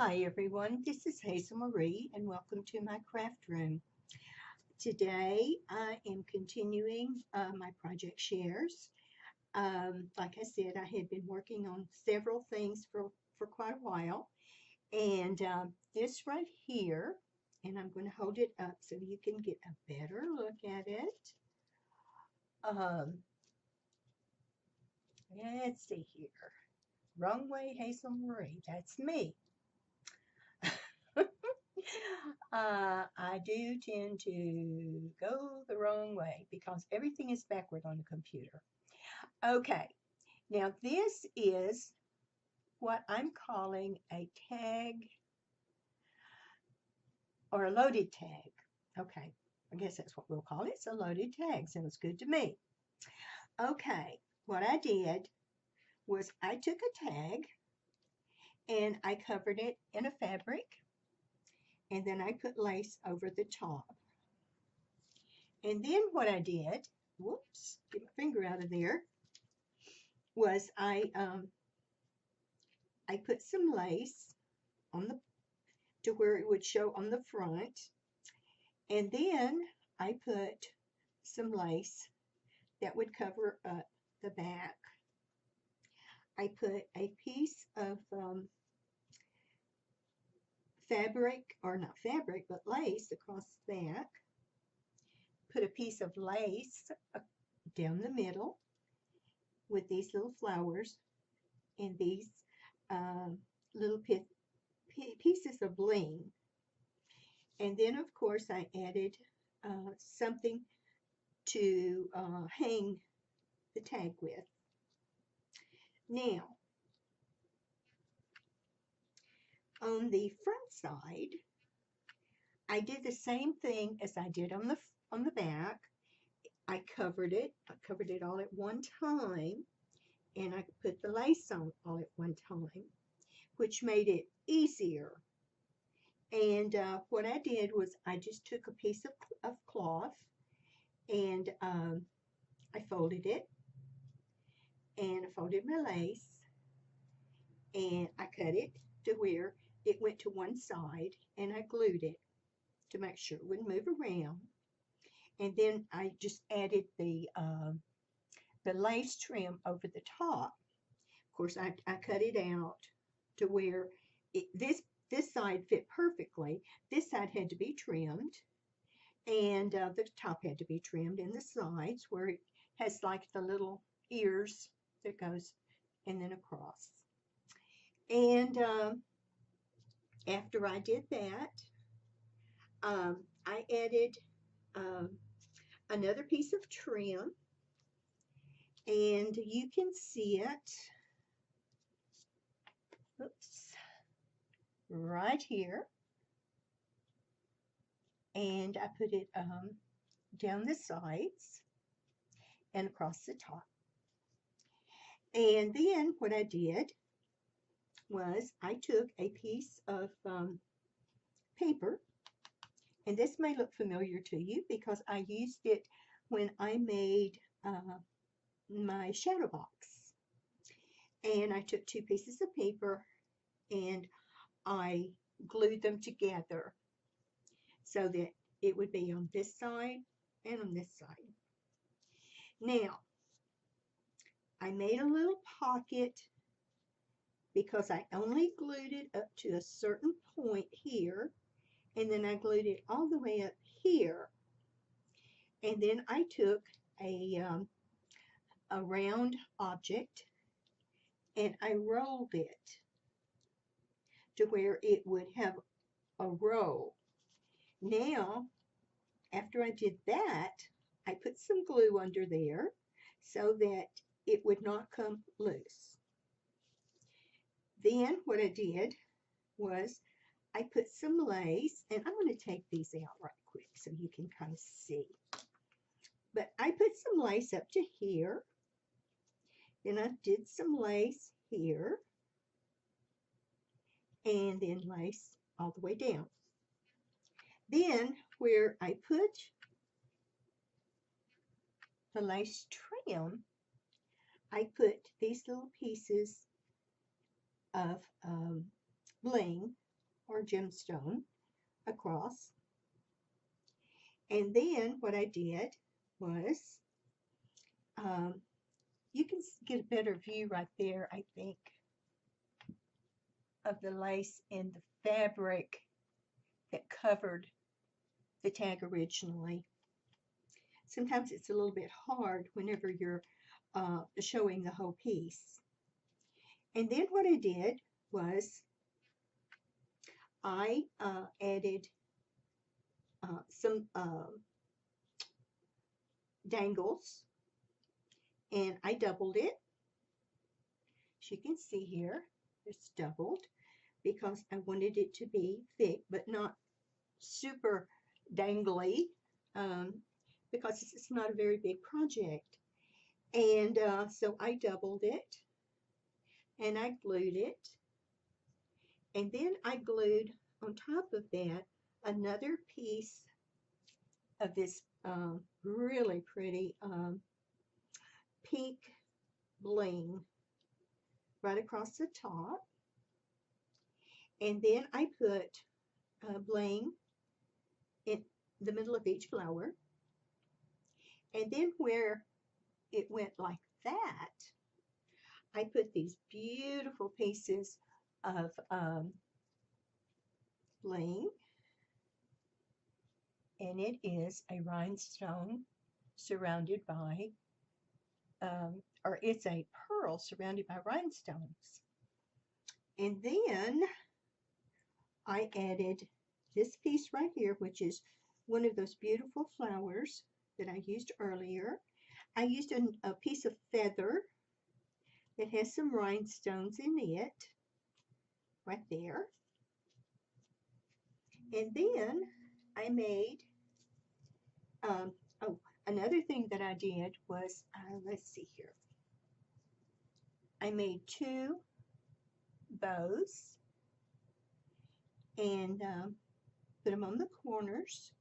Hi everyone, this is Hazel Marie and welcome to my craft room. Today I am continuing my project shares. Like I said, I had been working on several things for quite a while, and this right here, and I'm going to hold it up so you can get a better look at it. Um, let's see here. Wrong way, Hazel Marie, that's me. I do tend to go the wrong way because everything is backward on the computer. Okay, now this is what I'm calling a tag or a loaded tag. Okay, I guess that's what we'll call it. It's a loaded tag. Sounds good to me. Okay, what I did was I took a tag and I covered it in a fabric and then I put lace over the top. And then what I did, whoops, get my finger out of there, was I put some lace on the to where it would show on the front, and then I put some lace that would cover up the back. I put a piece of fabric, or not fabric, but lace across the back. Put a piece of lace down the middle with these little flowers and these little pieces of bling. And then, of course, I added something to hang the tag with. Now, on the front side, I did the same thing as I did on the back. I covered it all at one time, and I put the lace on all at one time, which made it easier. And what I did was I just took a piece of cloth and I folded it, and I folded my lace, and I cut it to where it went to one side, and I glued it to make sure it wouldn't move around. And then I just added the lace trim over the top. Of course, I cut it out to where this side fit perfectly. This side had to be trimmed, and the top had to be trimmed, and the sides where it has like the little ears that goes and then across. And after I did that, I added another piece of trim, and you can see it, oops, right here. And I put it down the sides and across the top. And then what I did was I took a piece of paper, and this may look familiar to you because I used it when I made my shadow box. And I took two pieces of paper and I glued them together so that it would be on this side and on this side. Now, I made a little pocket because I only glued it up to a certain point here, and then I glued it all the way up here. And then I took a round object and I rolled it to where it would have a roll. Now, after I did that, I put some glue under there so that it would not come loose. Then what I did was I put some lace, and I'm going to take these out right quick so you can kind of see. But I put some lace up to here. Then I did some lace here, and then lace all the way down. Then where I put the lace trim, I put these little pieces of bling or gemstone across. And then what I did was, you can get a better view right there, I think, of the lace and the fabric that covered the tag originally. Sometimes it's a little bit hard whenever you're showing the whole piece. And then what I did was I added some dangles, and I doubled it. As you can see here, it's doubled because I wanted it to be thick but not super dangly, because it's not a very big project. And so I doubled it and I glued it, and then I glued on top of that another piece of this really pretty pink bling right across the top. And then I put bling in the middle of each flower. And then where it went like that, I put these beautiful pieces of bling, and it is a rhinestone surrounded by, or it's a pearl surrounded by rhinestones. And then I added this piece right here, which is one of those beautiful flowers that I used earlier. I used a piece of feather that has some rhinestones in it, right there. And then I made, oh, another thing that I did was, let's see here. I made 2 bows and put them on the corners,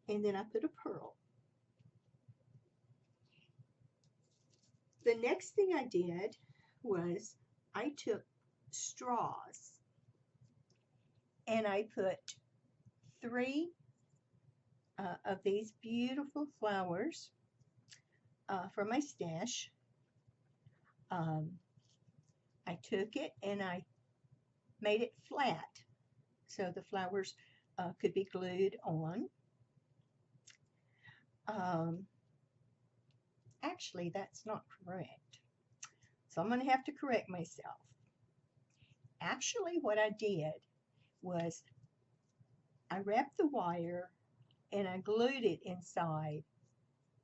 and then I put a pearl. The next thing I did was I took straws and I put 3 of these beautiful flowers from my stash. I took it and I made it flat so the flowers could be glued on. Actually, that's not correct. So I'm going to have to correct myself. Actually, what I did was I wrapped the wire and I glued it inside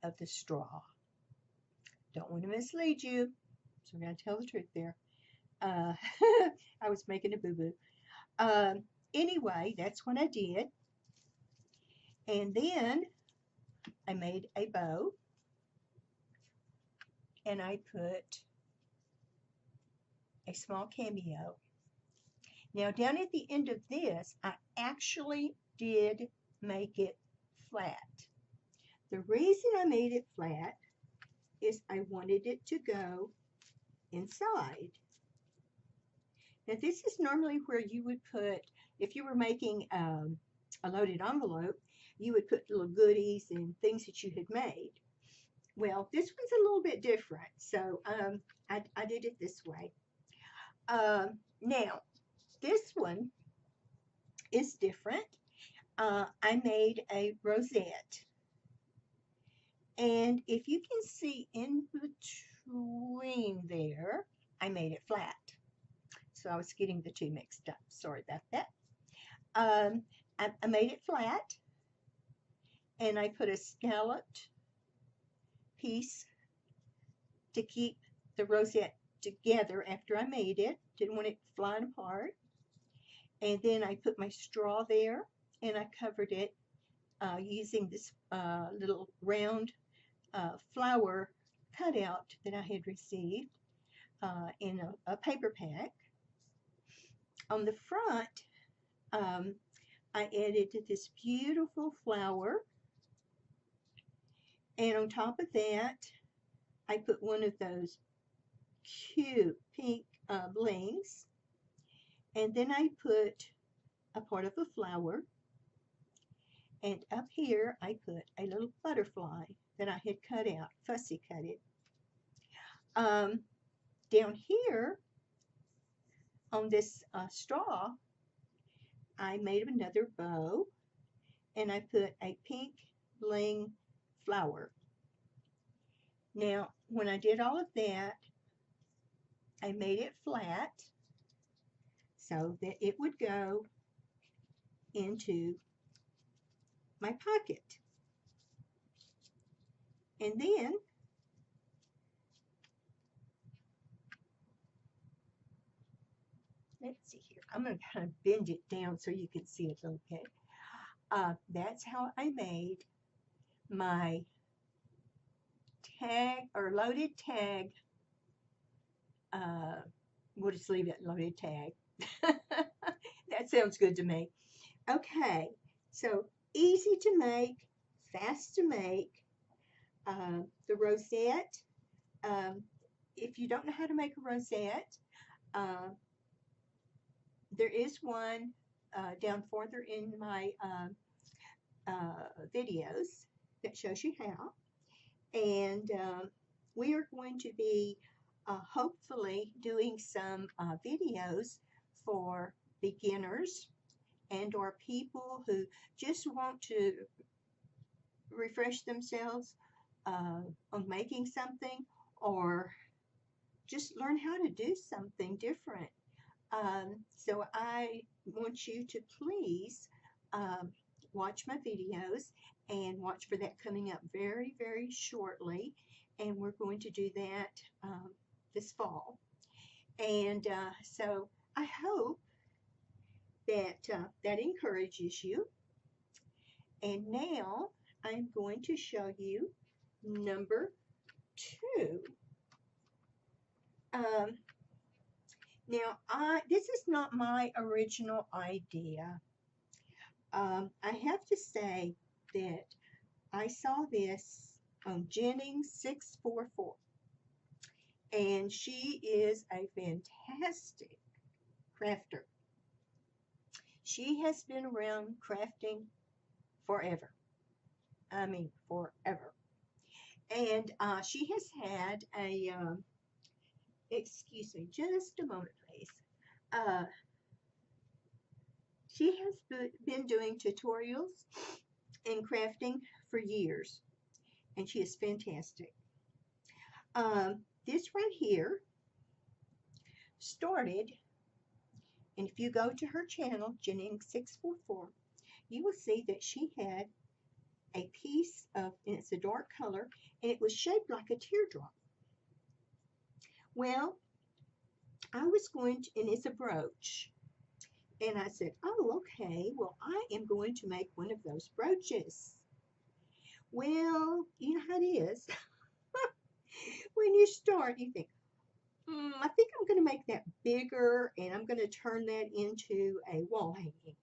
of the straw. Don't want to mislead you, so I'm going to tell the truth there. I was making a boo-boo. Anyway, that's what I did. And then I made a bow, and I put a small cameo. Now, down at the end of this, I actually did make it flat. The reason I made it flat is I wanted it to go inside. Now, this is normally where you would put, if you were making a loaded envelope, you would put little goodies and things that you had made. Well, this one's a little bit different, so I did it this way. Now, this one is different. I made a rosette, and if you can see in between there, I made it flat. So I was getting the 2 mixed up. Sorry about that. I made it flat, and I put a scalloped piece to keep the rosette together after I made it. Didn't want it flying apart. And then I put my straw there, and I covered it using this little round flower cutout that I had received in a paper pack. On the front, I added this beautiful flower, and on top of that, I put one of those cute pink blings, and then I put a part of a flower, and up here I put a little butterfly that I had cut out, fussy cut it. Um, Down here on this straw, I made another bow, and I put a pink bling flower. Now, when I did all of that, I made it flat so that it would go into my pocket. And then let's see here. I'm going to kind of bend it down so you can see it okay. That's how I made my tag or loaded tag. We'll just leave it loaded tag. That sounds good to me. Okay, so easy to make, fast to make. The rosette, if you don't know how to make a rosette, there is one down further in my videos that shows you how. And we are going to be hopefully doing some videos for beginners and or people who just want to refresh themselves on making something, or just learn how to do something different. So I want you to please watch my videos and watch for that coming up very, very shortly. And we're going to do that this fall. And so I hope that that encourages you. And now I'm going to show you number 2. Now, this is not my original idea. I have to say that I saw this on Jennings 644, and she is a fantastic crafter. She has been around crafting forever. I mean, forever. And she has had a, excuse me, just a moment, please. She has been doing tutorials in crafting for years, and she is fantastic. This right here started, and if you go to her channel, Jennings 644, you will see that she had a piece of, and it's a dark color, and it was shaped like a teardrop. Well, I was going to, and it's a brooch. And I said, oh, okay, well, I am going to make one of those brooches. Well, you know how it is. When you start, you think, I think I'm going to make that bigger, and I'm going to turn that into a wall hanging.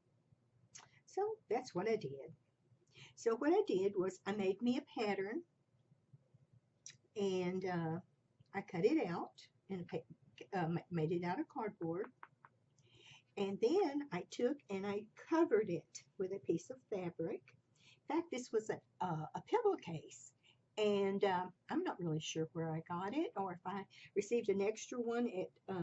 So that's what I did. So what I did was I made me a pattern, and I cut it out and made it out of cardboard. And then I took and I covered it with a piece of fabric. In fact, this was a pillowcase. And I'm not really sure where I got it, or if I received an extra one at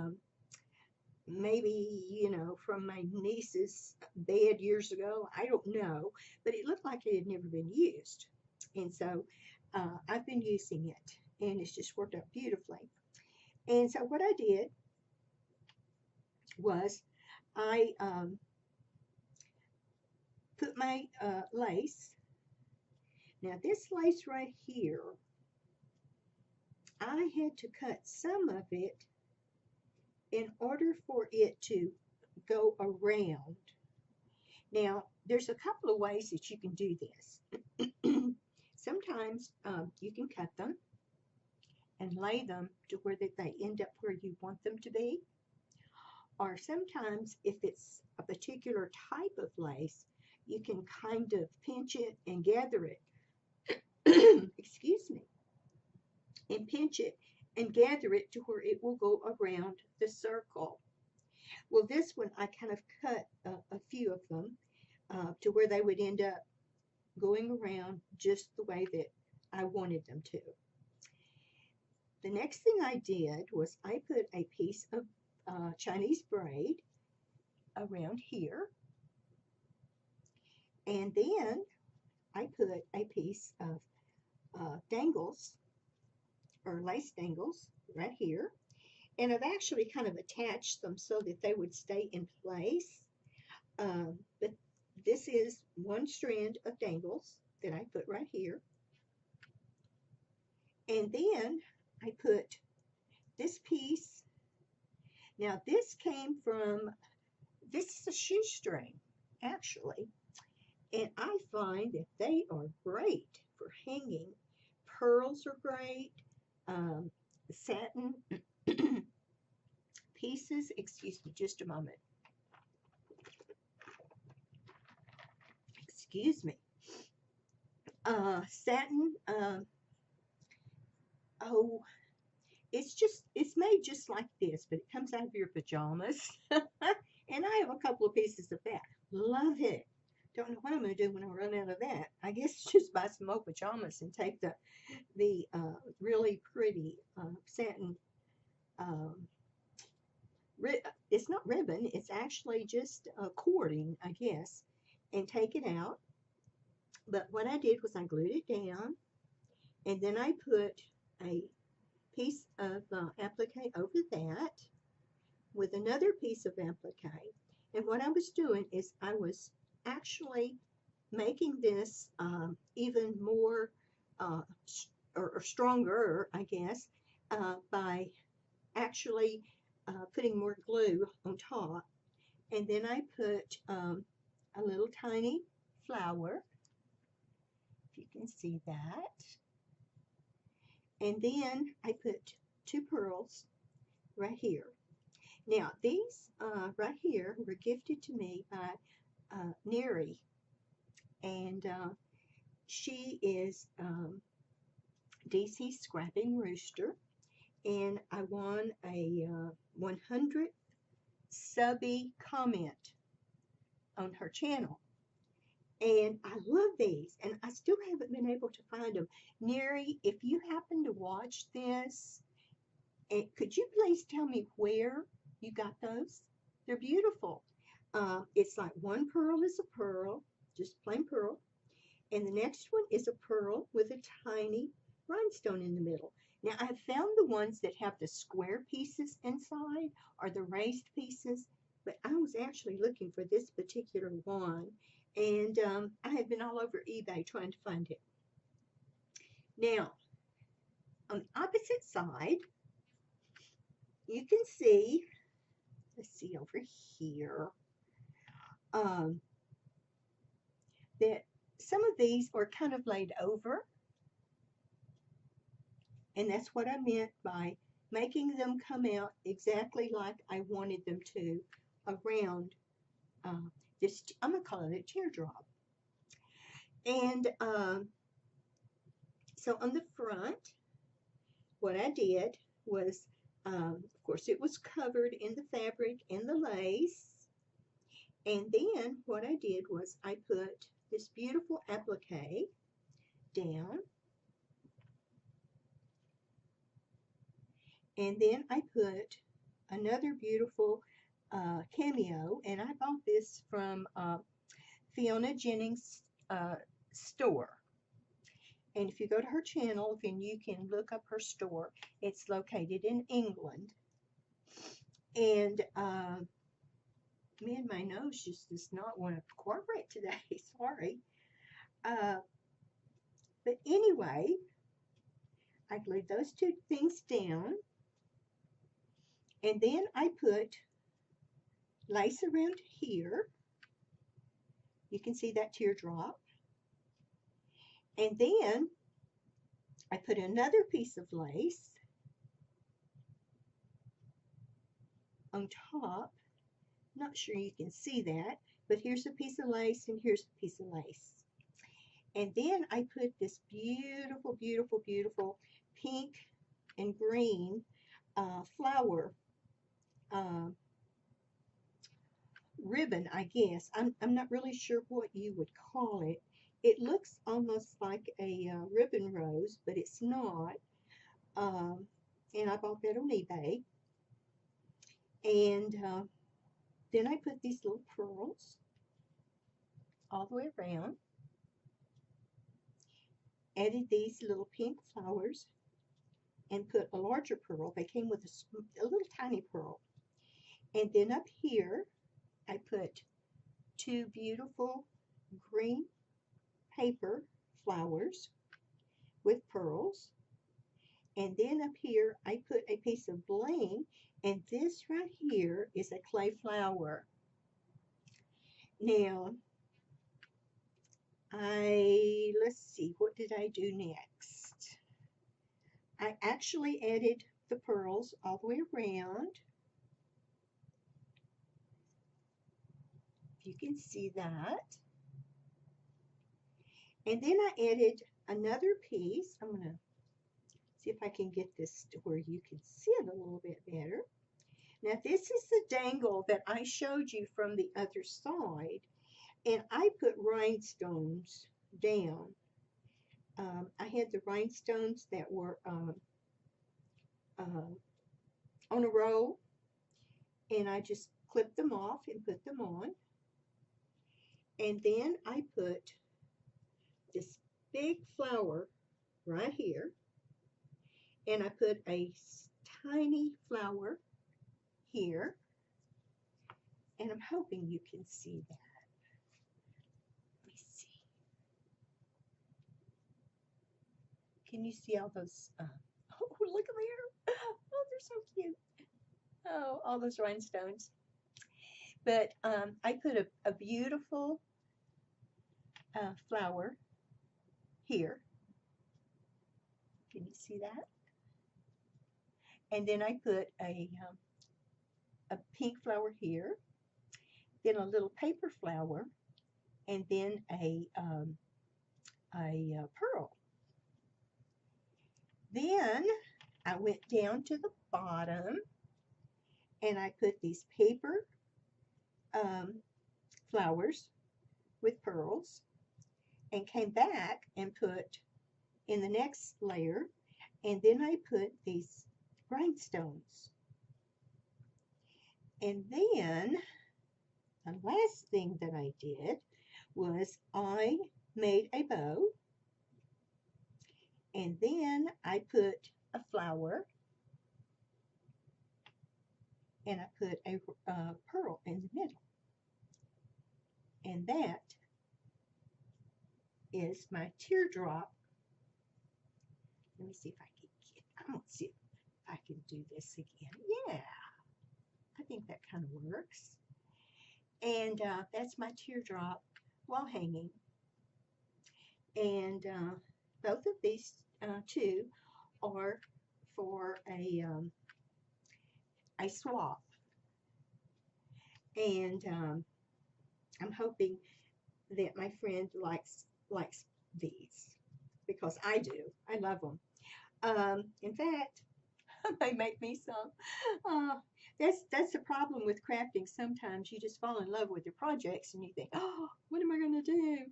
maybe, you know, from my niece's bed years ago. I don't know. But it looked like it had never been used. And so I've been using it. And it's just worked out beautifully. And so what I did was I put my lace. Now this lace right here, I had to cut some of it in order for it to go around. Now there's a couple of ways that you can do this. Sometimes you can cut them and lay them to where that they end up where you want them to be. Or sometimes if it's a particular type of lace, you can kind of pinch it and gather it. Excuse me. And pinch it and gather it to where it will go around the circle. Well, this one I kind of cut a few of them to where they would end up going around just the way that I wanted them to. The next thing I did was I put a piece of Chinese braid around here, and then I put a piece of dangles or lace dangles right here, and I've actually kind of attached them so that they would stay in place. But this is one strand of dangles that I put right here, and then I put this piece. Now this came from, this is a shoestring actually, and I find that they are great for hanging. Pearls are great. Satin pieces, excuse me just a moment. Excuse me. Satin, oh, it's made just like this, but it comes out of your pajamas. And I have a couple of pieces of that. Love it. Don't know what I'm going to do when I run out of that. I guess just buy some more pajamas and take the really pretty satin, it's not ribbon, it's actually just cording, I guess, and take it out. But what I did was I glued it down, and then I put a piece of applique over that with another piece of applique. And what I was doing is I was actually making this even more or stronger, I guess, by actually putting more glue on top. And then I put a little tiny flower, if you can see that. And then I put 2 pearls right here. Now these right here were gifted to me by Neri, and she is DC's Scrapping Rooster, and I won a 100 subby comment on her channel. And I love these, and I still haven't been able to find them. Neri, if you happen to watch this, could you please tell me where you got those? They're beautiful. It's like one pearl is a pearl, just plain pearl, and the next one is a pearl with a tiny rhinestone in the middle. Now I've found the ones that have the square pieces inside or the raised pieces, but I was actually looking for this particular one, and I have been all over eBay trying to find it. Now, on the opposite side, you can see, let's see over here, that some of these are kind of laid over, and that's what I meant by making them come out exactly like I wanted them to around this, I'm going to call it a teardrop. And so on the front, what I did was, of course, it was covered in the fabric and the lace. And then what I did was I put this beautiful applique down. And then I put another beautiful cameo, and I bought this from Fiona Jennings' store. And if you go to her channel, then you can look up her store. It's located in England. And man, my nose just does not want to cooperate today. Sorry. But anyway, I glued those 2 things down. And then I put lace around here. You can see that teardrop. And then I put another piece of lace on top. Not sure you can see that, but here's a piece of lace and here's a piece of lace. And then I put this beautiful, beautiful, beautiful pink and green flower ribbon, I guess. I'm not really sure what you would call it. It looks almost like a ribbon rose, but it's not. Um, and I bought that on eBay. And then I put these little pearls all the way around. Added these little pink flowers and put a larger pearl. They came with a little tiny pearl. And then up here, I put two beautiful green paper flowers with pearls. And then up here, I put a piece of bling, and this right here is a clay flower. Now, let's see, what did I do next? I actually added the pearls all the way around. If you can see that. And then I added another piece. I'm going to see if I can get this to where you can see it a little bit better. Now this is the dangle that I showed you from the other side, and I put rhinestones down. I had the rhinestones that were on a roll, and I just clipped them off and put them on. And then I put this big flower right here, and I put a tiny flower here, and I'm hoping you can see that. Let me see. Can you see all those? Oh, look at there! Oh, they're so cute. Oh, all those rhinestones. But I put a beautiful flower here. Can you see that? And then I put a pink flower here, then a little paper flower, and then a pearl. Then I went down to the bottom and I put these paper flowers with pearls, and came back and put in the next layer, and then I put these rhinestones. And then the last thing that I did was I made a bow, and then I put a flower, and I put a pearl in the middle. And that is my teardrop. Let me see if I can get, I'm going to see if I can do this again. Yeah, I think that kind of works. And that's my teardrop wall hanging. And both of these two are for a swap. And I'm hoping that my friend likes these, because I do. I love them. In fact, they make me some. That's the problem with crafting. Sometimes you just fall in love with your projects and you think, oh, what am I going to do?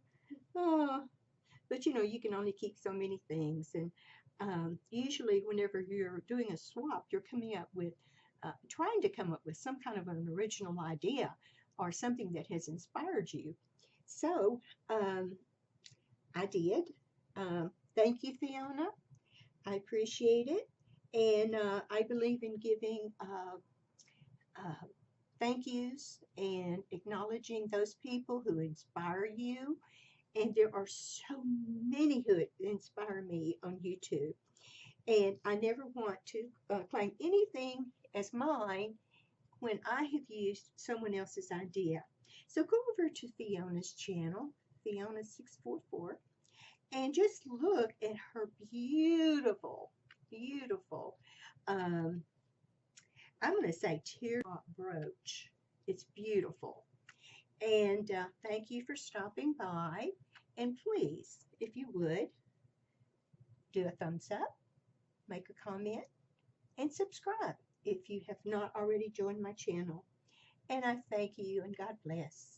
But you know, you can only keep so many things. And usually whenever you're doing a swap, you're coming up with, trying to come up with some kind of an original idea or something that has inspired you. So I did. Thank you, Fiona. I appreciate it. And I believe in giving thank yous and acknowledging those people who inspire you. And there are so many who inspire me on YouTube. And I never want to claim anything as mine when I have used someone else's idea. So go over to Fiona's channel, Fiona644, and just look at her beautiful, beautiful, I'm going to say teardrop brooch. It's beautiful. And thank you for stopping by. And please, if you would, do a thumbs up, make a comment, and subscribe if you have not already joined my channel. And I thank you and God bless.